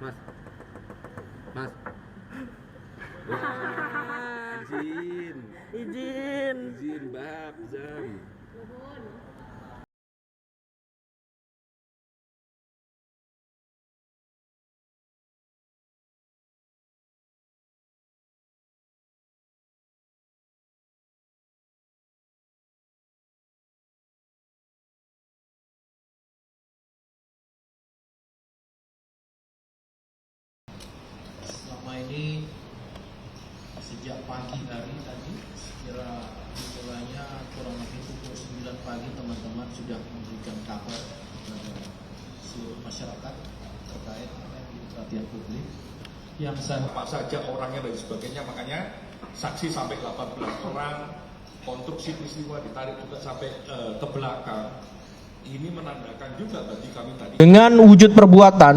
Mas, Mas. Wah, izin. Izin, Bab, Zam. Selama ini sejak pagi hari tadi kira mulainya kurang lebih pukul 9 pagi teman-teman sudah memberikan kabar kepada seluruh masyarakat terkait perhatian publik yang Apa saja orangnya dan sebagainya, makanya saksi sampai 18 orang, konstruksi peristiwa ditarik juga sampai ke belakang. Ini menandakan juga bagi kami tadi dengan wujud perbuatan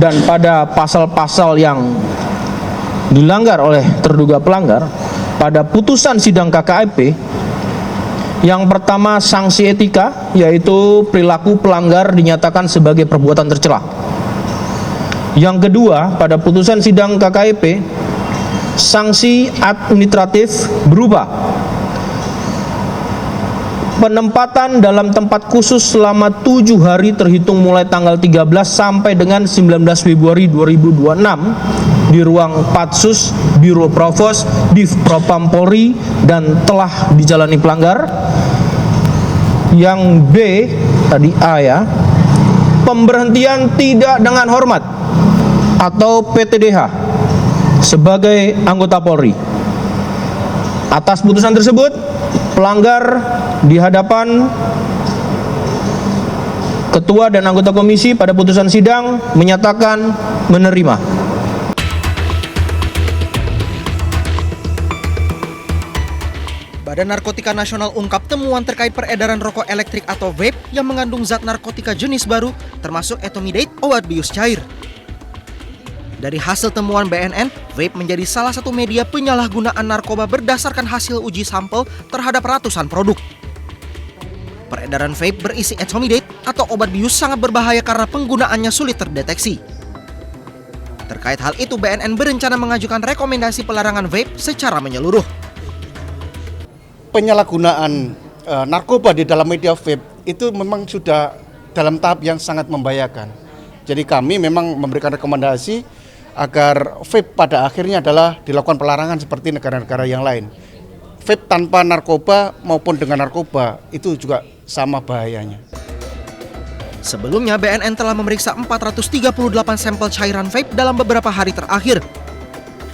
dan pada pasal-pasal yang dilanggar oleh terduga pelanggar pada putusan sidang KKIP. Yang pertama, sanksi etika, yaitu perilaku pelanggar dinyatakan sebagai perbuatan tercela. Yang kedua, pada putusan sidang KKIP, sanksi administratif berupa penempatan dalam tempat khusus selama 7 hari terhitung mulai tanggal 13 sampai dengan 19 Februari 2026 di ruang Patsus Biro Provos Div Propam Polri dan telah dijalani pelanggar. Yang B, tadi A ya, pemberhentian tidak dengan hormat atau PTDH sebagai anggota Polri. Atas putusan tersebut, pelanggar di hadapan ketua dan anggota komisi pada putusan sidang menyatakan menerima. Badan Narkotika Nasional ungkap temuan terkait peredaran rokok elektrik atau vape yang mengandung zat narkotika jenis baru termasuk etomidate, obat bius cair. Dari hasil temuan BNN, vape menjadi salah satu media penyalahgunaan narkoba berdasarkan hasil uji sampel terhadap ratusan produk. Peredaran vape berisi etomidate atau obat bius sangat berbahaya karena penggunaannya sulit terdeteksi. Terkait hal itu, BNN berencana mengajukan rekomendasi pelarangan vape secara menyeluruh. Penyalahgunaan narkoba di dalam media vape itu memang sudah dalam tahap yang sangat membahayakan. Jadi kami memang memberikan rekomendasi agar vape pada akhirnya adalah dilakukan pelarangan seperti negara-negara yang lain. Vape tanpa narkoba maupun dengan narkoba itu juga sama bahayanya. Sebelumnya, BNN telah memeriksa 438 sampel cairan vape dalam beberapa hari terakhir.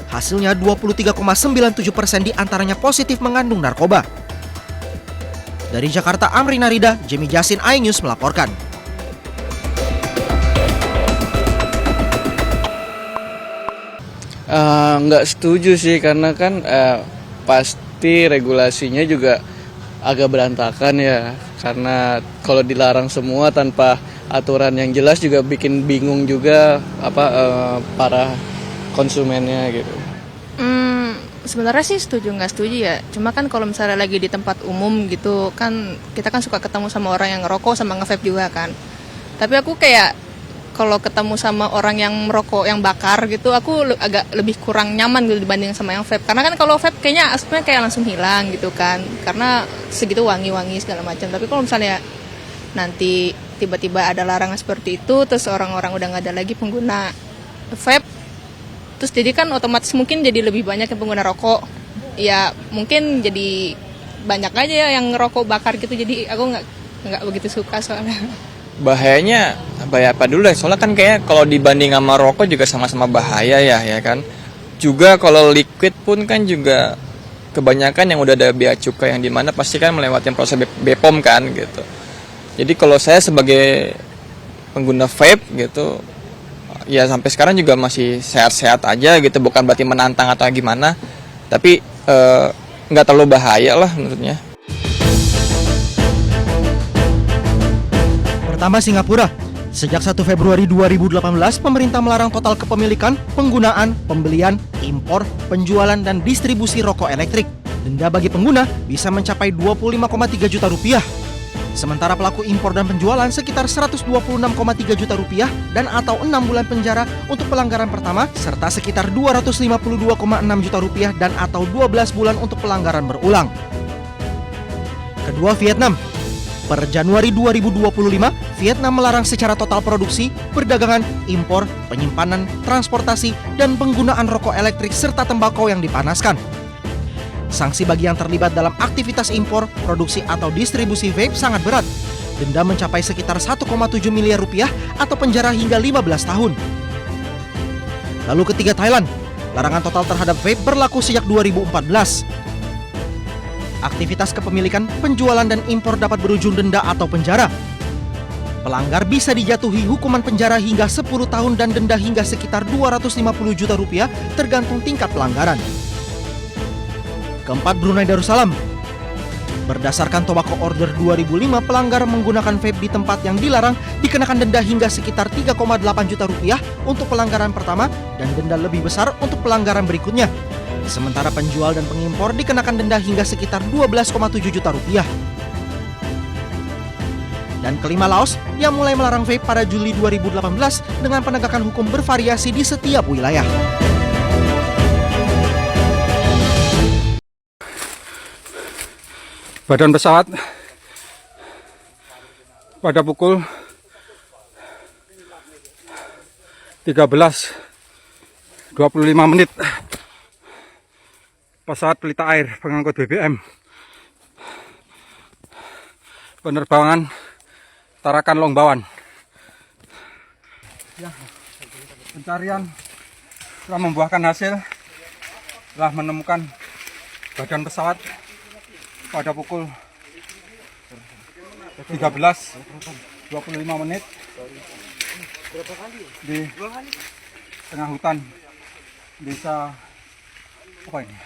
Hasilnya 23,97% diantaranya positif mengandung narkoba. Dari Jakarta, Amri Narida, Jimmy Jasin, iNews melaporkan. Nggak setuju sih, karena kan pasti regulasinya juga agak berantakan ya. Karena kalau dilarang semua tanpa aturan yang jelas juga bikin bingung juga para konsumennya gitu. Sebenarnya sih setuju nggak setuju ya. Cuma kan kalau misalnya lagi di tempat umum gitu kan, kita kan suka ketemu sama orang yang ngerokok sama nge-vape juga kan. Tapi aku kayak kalau ketemu sama orang yang merokok yang bakar gitu, aku agak lebih kurang nyaman gitu dibanding sama yang vape. Karena kan kalau vape kayaknya asapnya kayak langsung hilang gitu kan, karena segitu wangi-wangi segala macam. Tapi kalau misalnya nanti tiba-tiba ada larangan seperti itu, terus orang-orang udah nggak ada lagi pengguna vape, terus jadi kan otomatis mungkin jadi lebih banyak yang pengguna rokok. Ya mungkin jadi banyak aja ya yang ngerokok bakar gitu. Jadi aku nggak begitu suka soalnya. Bahayanya bahaya apa dulu ya? Soalnya kan kayak kalau dibanding sama rokok juga sama-sama bahaya ya kan. Juga kalau liquid pun kan juga kebanyakan yang udah ada bea cukai yang dimana pasti kan melewati proses BPOM kan gitu. Jadi kalau saya sebagai pengguna vape gitu, ya sampai sekarang juga masih sehat-sehat aja gitu, bukan berarti menantang atau gimana, tapi nggak terlalu bahaya lah menurutnya. Pertama, Singapura. Sejak 1 Februari 2018, pemerintah melarang total kepemilikan, penggunaan, pembelian, impor, penjualan, dan distribusi rokok elektrik. Denda bagi pengguna bisa mencapai 25,3 juta rupiah. Sementara pelaku impor dan penjualan sekitar 126,3 juta rupiah dan atau 6 bulan penjara untuk pelanggaran pertama serta sekitar 252,6 juta rupiah dan atau 12 bulan untuk pelanggaran berulang. Kedua, Vietnam. Per Januari 2025, Vietnam melarang secara total produksi, perdagangan, impor, penyimpanan, transportasi, dan penggunaan rokok elektrik serta tembakau yang dipanaskan. Sanksi bagi yang terlibat dalam aktivitas impor, produksi, atau distribusi vape sangat berat. Denda mencapai sekitar 1,7 miliar rupiah atau penjara hingga 15 tahun. Lalu ketiga, Thailand. Larangan total terhadap vape berlaku sejak 2014. Aktivitas kepemilikan, penjualan, dan impor dapat berujung denda atau penjara. Pelanggar bisa dijatuhi hukuman penjara hingga 10 tahun dan denda hingga sekitar 250 juta rupiah tergantung tingkat pelanggaran. Keempat, Brunei Darussalam. Berdasarkan Tobacco Order 2005, pelanggar menggunakan vape di tempat yang dilarang dikenakan denda hingga sekitar 3,8 juta rupiah untuk pelanggaran pertama dan denda lebih besar untuk pelanggaran berikutnya. Sementara penjual dan pengimpor dikenakan denda hingga sekitar 12,7 juta rupiah. Dan kelima, Laos yang mulai melarang vape pada Juli 2018 dengan penegakan hukum bervariasi di setiap wilayah. Badan pesawat pada pukul 13.25 menit. Pesawat pelita air pengangkut BBM penerbangan Tarakan Longbawan. Ya, pencarian telah membuahkan hasil, telah menemukan badan pesawat pada pukul 13.25 menit di tengah hutan desa apa ini?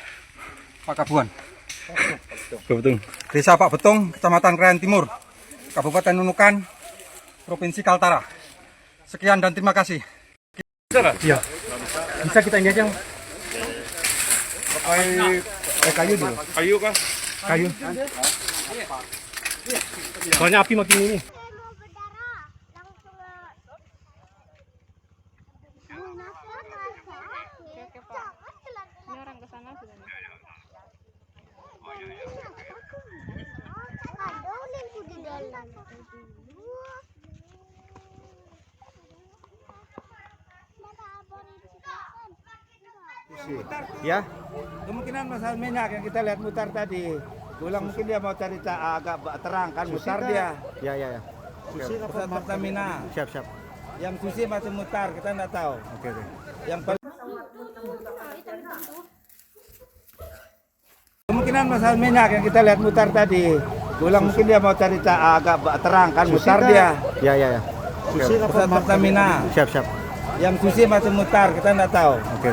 Pak Kabuan. Desa Pak Betung, Kecamatan Krayan Timur, Kabupaten Nunukan, Provinsi Kaltara. Sekian dan terima kasih. Iya. Bisa kita ini aja. Pakai kayu dulu. Kayu kah? Kayu. Soalnya api makin ini. Ya, kemungkinan masalah minyak yang kita lihat mutar tadi. Ulang mungkin dia mau cari agak terang kan, mutar dia. Ya. Pusat Pertamina. Siap. Yang susi masih mutar, kita nggak tahu. Oke. Yang kemungkinan masalah minyak yang kita lihat mutar tadi. Ulang mungkin dia mau cari agak terang kan, mutar dia. Ya. Pusat Pertamina. Siap. Yang susi masih mutar, kita nggak tahu. Oke.